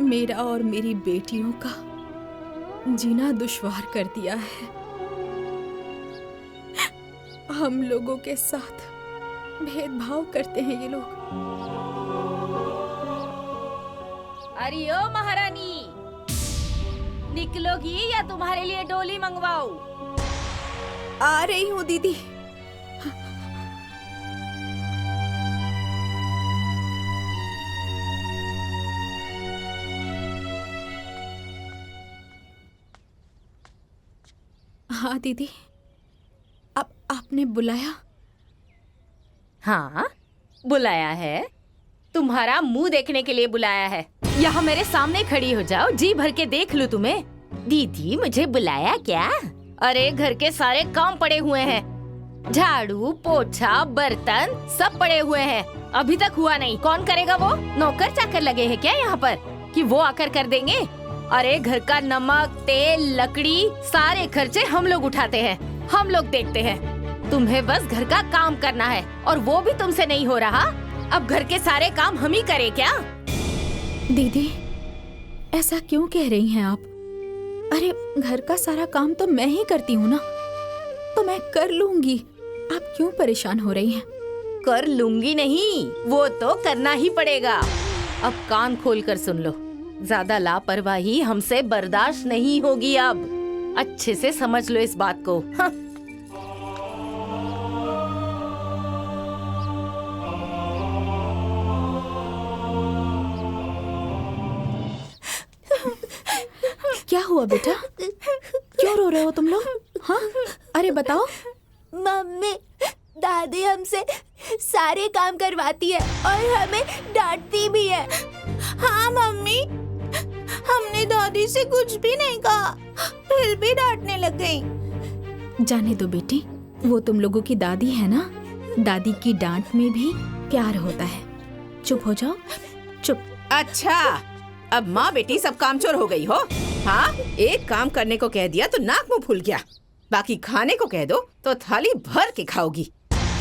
मेरा और मेरी बेटियों का जीना दुश्वार कर दिया है। हम लोगों के साथ भेदभाव करते हैं ये लोग। अरे ओ महारानी, निकलोगी या तुम्हारे लिए डोली मंगवाऊं? आ रही हूँ दीदी। हाँ दीदी, अब आपने बुलाया? हाँ, बुलाया है। तुम्हारा मुंह देखने के लिए बुलाया है। यहाँ मेरे सामने खड़ी हो जाओ, जी भर के देख लूं तुम्हें। दीदी मुझे बुलाया क्या? अरे घर के सारे काम पड़े हुए हैं, झाड़ू पोछा बर्तन सब पड़े हुए हैं, अभी तक हुआ नहीं। कौन करेगा वो? नौकर चाकर लगे हैं क्या यहाँ पर कि वो आकर कर देंगे? अरे घर का नमक तेल लकड़ी सारे खर्चे हम लोग उठाते हैं, हम लोग देखते हैं। तुम्हें बस घर का काम करना है और वो भी तुमसे नहीं हो रहा। अब घर के सारे काम हम ही करें क्या? दीदी ऐसा क्यों कह रही हैं आप? अरे घर का सारा काम तो मैं ही करती हूँ ना, तो मैं कर लूंगी। आप क्यों परेशान हो रही हैं? कर लूंगी नहीं, वो तो करना ही पड़ेगा। अब कान खोल कर सुन लो, ज्यादा लापरवाही हमसे बर्दाश्त नहीं होगी। अब अच्छे से समझ लो इस बात को। हाँ। क्या हुआ बेटा? क्यों रो रहे हो तुम लोग? हाँ, अरे बताओ। मम्मी, दादी हमसे सारे काम करवाती है और हमें डांटती भी है। हाँ मम्मी, हमने दादी से कुछ भी नहीं कहा, फिर भी डांटने लग गई। जाने दो बेटी, वो तुम लोगों की दादी है ना, दादी की डांट में भी प्यार होता है। चुप हो जाओ, चुप। अच्छा, अब माँ बेटी सब कामचोर हो गई हो? हाँ, एक काम करने को कह दिया तो नाक मुंह फूल गया, बाकी खाने को कह दो तो थाली भर के खाओगी।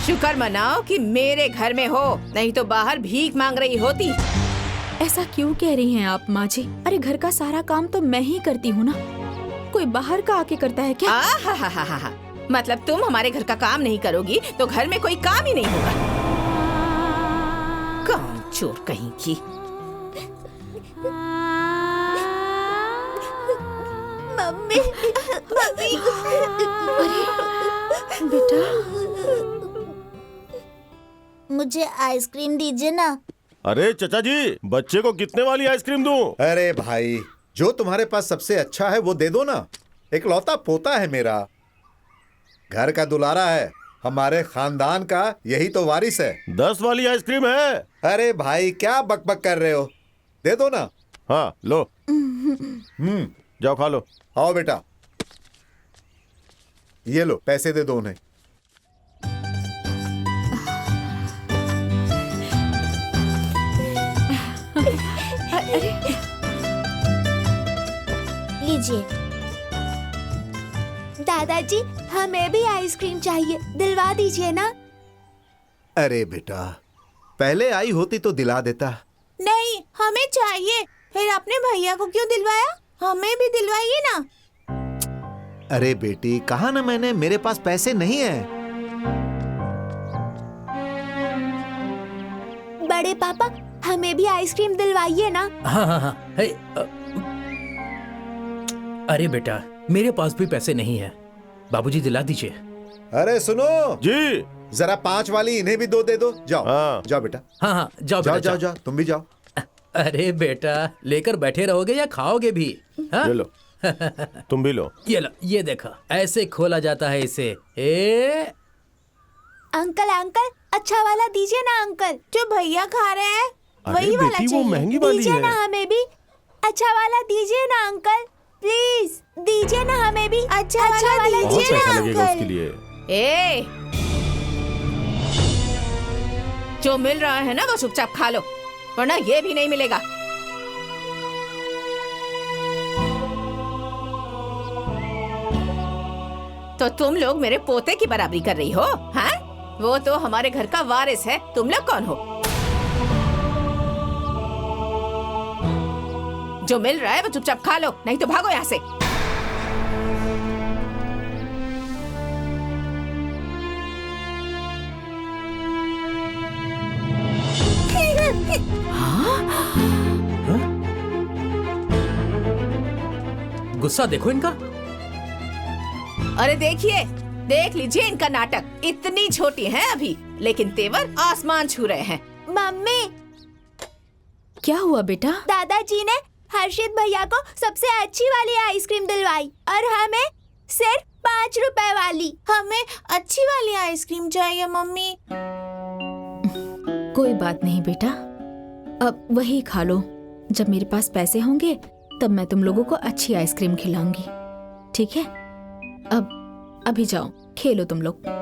शुक्र मनाओ कि मेरे घर में हो, नहीं तो बाहर भीख मांग रही होती। ऐसा क्यों कह रही हैं आप माँ जी? अरे घर का सारा काम तो मैं ही करती हूँ ना, कोई बाहर का आके करता है क्या? हा। मतलब तुम हमारे घर का काम नहीं करोगी तो घर में कोई काम ही नहीं होगा। कामचोर कहीं की। Mummy, mummy. अरे बेटा, मुझे आइसक्रीम दीजिए ना। अरे चचा जी, बच्चे को कितने वाली आइसक्रीम दूं? अरे भाई, जो तुम्हारे पास सबसे अच्छा है वो दे दो ना। इकलौता पोता है मेरा, घर का दुलारा है, हमारे खानदान का यही तो वारिस है। 10 वाली आइसक्रीम है। अरे भाई, क्या बकबक कर रहे हो? दे दो ना। हाँ लो, जाओ खा लो। आओ बेटा, ये लो पैसे दे दो उन्हें। लीजिए। दादाजी, हमें भी आइसक्रीम चाहिए, दिलवा दीजिए ना। अरे बेटा, पहले आई होती तो दिला देता। नहीं, हमें चाहिए। फिर अपने भैया को क्यों दिलवाया? हमें भी दिलवाइए ना। अरे बेटी, कहा ना मैंने, मेरे पास पैसे नहीं है। बड़े पापा, हमें भी आइसक्रीम दिलवाइए ना। हाँ। अरे बेटा, मेरे पास भी पैसे नहीं है, बाबूजी दिला दीजिए। अरे सुनो जी, जरा 5 वाली इन्हें भी 2 दे दो। जाओ हाँ। जाओ बेटा। हाँ, जाओ जाओ बेटा, जाओ जाओ, तुम भी जाओ। अरे बेटा, लेकर बैठे रहोगे या खाओगे भी? हाँ? ये लो, तुम भी लो। ये लो, ये देखो, ऐसे खोला जाता है इसे। अंकल अंकल, अच्छा वाला दीजिए ना अंकल, जो भैया खा रहे हैं अरे वही वाला बेटी, वो चाहिए। महंगी वाली दीजिए है। ना हमें भी, अच्छा वाला दीजिए ना अंकल, प्लीज दीजिए ना हमें भी, अच्छा वाला बहुत दीजिए पैसा ना लगेगा उसके अंकल। लिए। जो मिल रहा है ना वो चुपचाप खा लो, वरना ये भी नहीं मिलेगा। तो तुम लोग मेरे पोते की बराबरी कर रही हो? हाँ, वो तो हमारे घर का वारिस है, तुम लोग कौन हो? जो मिल रहा है वो चुपचाप खा लो, नहीं तो भागो यहाँ से। गुस्सा देखो इनका। अरे देखिए, देख लीजिए इनका नाटक। इतनी छोटी हैं अभी, लेकिन तेवर आसमान छू रहे हैं। मम्मी, क्या हुआ बेटा? दादाजी ने हर्षित भैया को सबसे अच्छी वाली आइसक्रीम दिलवाई और हमें सिर्फ 5 रुपए वाली। हमें अच्छी वाली आइसक्रीम चाहिए मम्मी। कोई बात नहीं बेटा, अब वही खा लो। जब मेरे पास पैसे होंगे तब मैं तुम लोगों को अच्छी आइसक्रीम खिलाऊंगी, ठीक है? अब अभी जाओ, खेलो तुम लोग।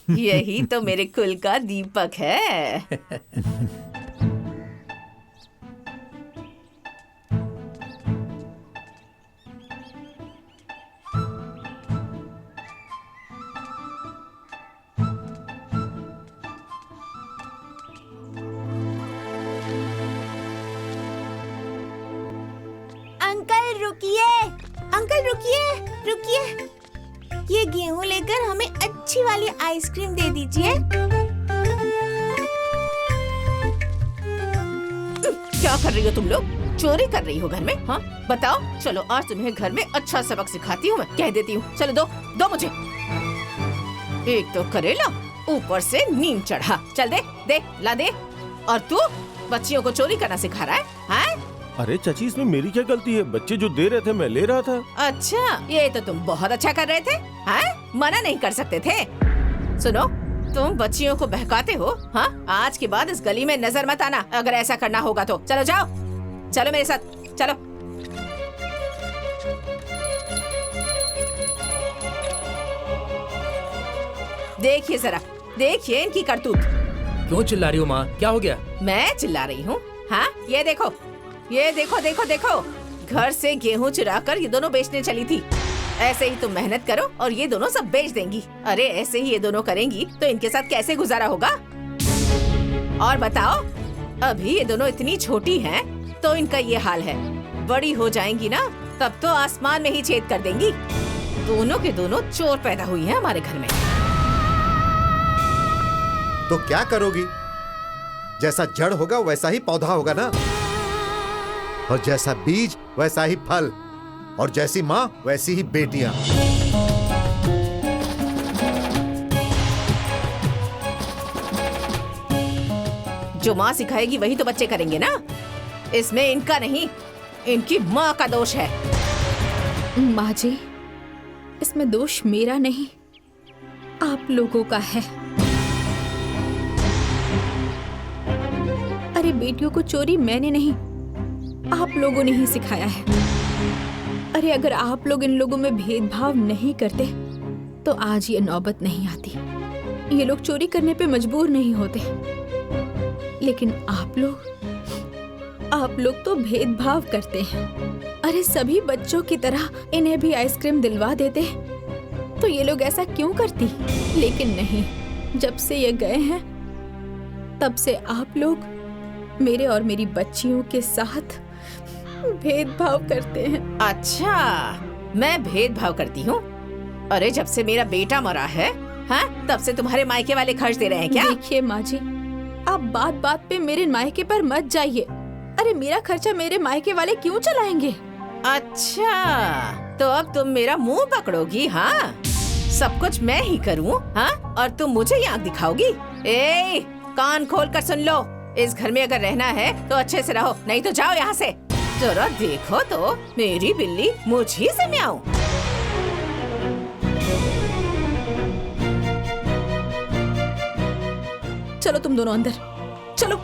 यही तो मेरे कुल का दीपक है। अंकल रुकिए, अंकल रुकिए, रुकिए। ये गेहूं लेकर हमें अच्छी वाली आइसक्रीम दे दीजिए। क्या कर रही हो तुम लोग? चोरी कर रही हो घर में? हाँ बताओ। चलो आज तुम्हें घर में अच्छा सबक सिखाती हूँ, मैं कह देती हूँ। चलो दो दो मुझे। एक तो करेला, ऊपर से नीम चढ़ा। चल दे दे, ला दे। और तू बच्चियों को चोरी करना सिखा रहा है? हाँ? अरे चाची, इसमें मेरी क्या गलती है? बच्चे जो दे रहे थे मैं ले रहा था। अच्छा, ये तो तुम बहुत अच्छा कर रहे थे। हाँ? मना नहीं कर सकते थे। सुनो, तुम बच्चियों को बहकाते हो। हाँ? आज के बाद इस गली में नजर मत आना अगर ऐसा करना होगा तो। चलो जाओ, चलो मेरे साथ, चलो। देखिए जरा, देखिए इनकी करतूत। क्यों चिल्ला रही हो माँ? क्या हो गया? मैं चिल्ला रही हूँ? हाँ, ये देखो, ये देखो देखो देखो। घर से गेहूं चुरा कर ये दोनों बेचने चली थी। ऐसे ही तुम मेहनत करो और ये दोनों सब बेच देंगी। अरे ऐसे ही ये दोनों करेंगी तो इनके साथ कैसे गुजारा होगा? और बताओ, अभी ये दोनों इतनी छोटी हैं तो इनका ये हाल है। बड़ी हो जाएंगी ना तब तो आसमान में ही छेद कर देंगी। दोनों के दोनों चोर पैदा हुई हैं हमारे घर में। तो क्या करोगी? जैसा जड़ होगा वैसा ही पौधा होगा ना, और जैसा बीज वैसा ही फल, और जैसी माँ वैसी ही बेटियां। जो माँ सिखाएगी वही तो बच्चे करेंगे ना। इसमें इनका नहीं, इनकी माँ का दोष है। माँ जी, इसमें दोष मेरा नहीं, आप लोगों का है। अरे बेटियों को चोरी मैंने नहीं, आप लोगों ने ही सिखाया है। अरे अगर आप लोग इन लोगों में भेदभाव नहीं करते तो आज ये नौबत नहीं आती। ये लोग चोरी करने पे मजबूर नहीं होते। लेकिन आप लोग तो भेदभाव करते हैं। अरे सभी बच्चों की तरह इन्हें भी आइसक्रीम दिलवा देते तो ये लोग ऐसा क्यों करती? लेकिन नहीं, जब से ये गए हैं तब से आप लोग मेरे और मेरी बच्चियों के साथ भेदभाव करते हैं। अच्छा, मैं भेदभाव करती हूँ? अरे जब से मेरा बेटा मरा है, हाँ, तब से तुम्हारे मायके वाले खर्च दे रहे हैं क्या? देखिए माँ जी, आप बात बात पे मेरे मायके पर मत जाइए। अरे मेरा खर्चा मेरे मायके वाले क्यों चलाएंगे? अच्छा, तो अब तुम मेरा मुंह पकड़ोगी? हाँ, सब कुछ मैं ही करूँ? हाँ, और तुम मुझे ही आंख दिखाओगी? कान खोल कर सुन लो, इस घर में अगर रहना है तो अच्छे से रहो, नहीं तो जाओ यहाँ से। जरा देखो तो, मेरी बिल्ली मुझी से म्याऊं। चलो तुम दोनों अंदर चलो।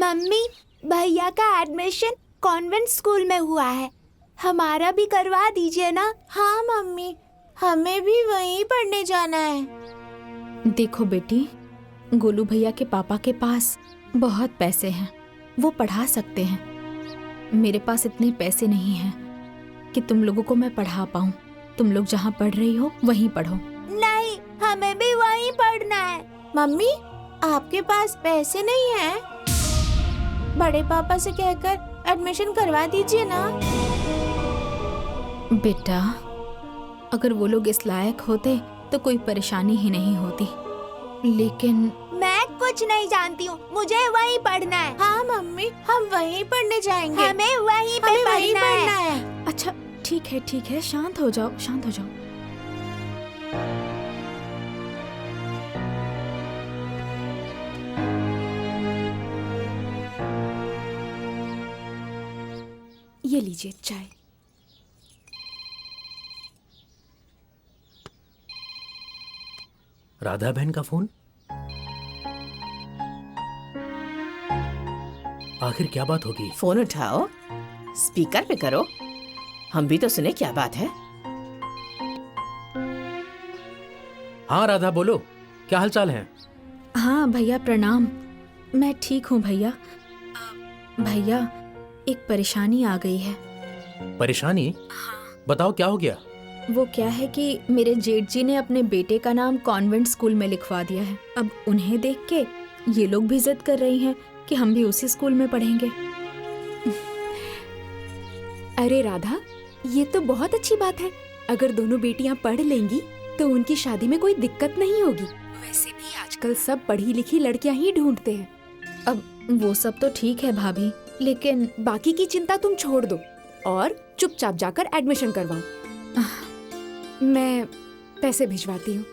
मम्मी, भैया का एडमिशन कॉन्वेंट स्कूल में हुआ है, हमारा भी करवा दीजिए ना। हाँ मम्मी, हमें भी वहीं पढ़ने जाना है। देखो बेटी, गोलू भैया के पापा के पास बहुत पैसे हैं, वो पढ़ा सकते हैं। मेरे पास इतने पैसे नहीं हैं कि तुम लोगों को मैं पढ़ा पाऊँ। तुम लोग जहाँ पढ़ रही हो वहीं पढ़ो। नहीं, हमें भी वहीं पढ़ना है। मम्मी, आपके पास पैसे नहीं हैं? बड़े पापा से कहकर एडमिशन करवा दीजिए ना। बेटा, अगर वो लोग इस लायक होते तो कोई परेशानी ही नहीं होती, लेकिन मैं कुछ नहीं जानती हूँ, मुझे वहीं पढ़ना है। हाँ मम्मी, हम वहीं पढ़ने जाएंगे। हमें वहीं पे पढ़ना है। अच्छा ठीक है, शांत हो जाओ, शांत हो जाओ। ये लीजिए चाय। राधा बहन का फोन? आखिर क्या बात होगी? फोन उठाओ, स्पीकर पे करो, हम भी तो सुने क्या बात है। हाँ राधा, बोलो, क्या हालचाल है? हाँ भैया प्रणाम, मैं ठीक हूँ भैया। भैया, एक परेशानी आ गई है। परेशानी? बताओ क्या हो गया? वो क्या है कि मेरे जेठ जी ने अपने बेटे का नाम कॉन्वेंट स्कूल में लिखवा दिया है। अब उन्हें देख के ये लोग भी जिद कर रही हैं कि हम भी उसी स्कूल में पढ़ेंगे। अरे राधा, ये तो बहुत अच्छी बात है। अगर दोनों बेटियां पढ़ लेंगी तो उनकी शादी में कोई दिक्कत नहीं होगी। वैसे भी आजकल सब पढ़ी लिखी लड़कियां ही ढूंढते हैं। अब वो सब तो ठीक है भाभी, लेकिन बाकी की चिंता तुम छोड़ दो और चुपचाप जाकर एडमिशन करवाओ। मैं पैसे भिजवाती हूँ।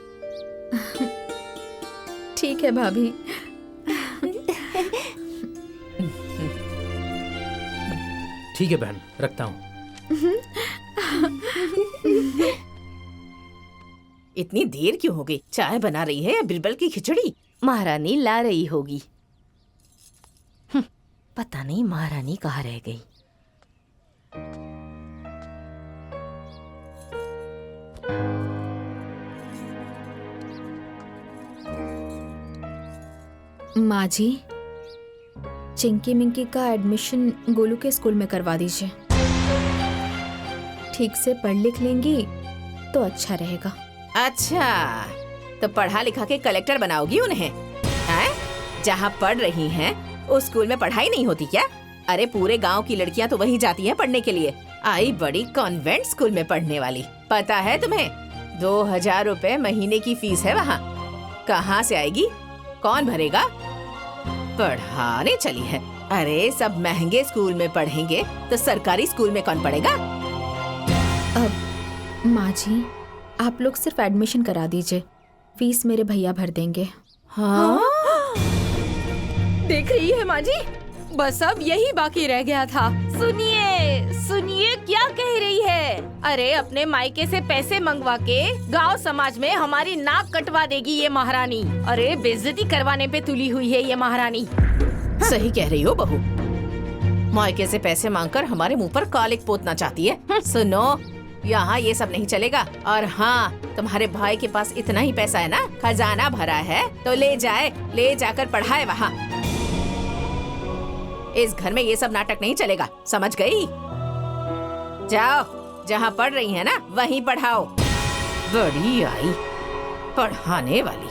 ठीक है भाभी। ठीक है बहन, रखता हूँ। इतनी देर क्यों हो गई? चाय बना रही है या बिरबल की खिचड़ी? महारानी ला रही होगी। पता नहीं महारानी कहाँ रह गई। माँ जी, चिंकी मिंकी का एडमिशन गोलू के स्कूल में करवा दीजिए। ठीक से पढ़ लिख लेंगी तो अच्छा रहेगा। अच्छा, तो पढ़ा लिखा के कलेक्टर बनाओगी उन्हें? हैं? जहाँ पढ़ रही हैं उस स्कूल में पढ़ाई नहीं होती क्या? अरे पूरे गांव की लड़कियां तो वहीं जाती हैं पढ़ने के लिए। आई बड़ी कॉन्वेंट स्कूल में पढ़ने वाली। पता है तुम्हें, 2000 रुपए महीने की फीस है वहाँ। कहाँ से आएगी? कौन भरेगा? पढ़ाने चली है। अरे सब महंगे स्कूल में पढ़ेंगे तो सरकारी स्कूल में कौन पढ़ेगा? अब माँ जी, आप लोग सिर्फ एडमिशन करा दीजिए, फीस मेरे भैया भर देंगे। हाँ? देख रही है माँ जी, बस अब यही बाकी रह गया था। सुनिए क्या कह रही है। अरे अपने मायके से पैसे मंगवा के गांव समाज में हमारी नाक कटवा देगी ये महारानी। अरे बेइज्जती करवाने पे तुली हुई है ये महारानी। सही कह रही हो बहू, मायके से पैसे मांगकर हमारे मुंह पर कालिक पोतना चाहती है। सुनो, यहाँ ये सब नहीं चलेगा। और हाँ, तुम्हारे भाई के पास इतना ही पैसा है ना, खजाना भरा है, तो ले जाकर पढ़ाए वहाँ। इस घर में ये सब नाटक नहीं चलेगा, समझ गई? जाओ, जहाँ पढ़ रही है ना वहीं पढ़ाओ। बड़ी आई पढ़ाने वाली।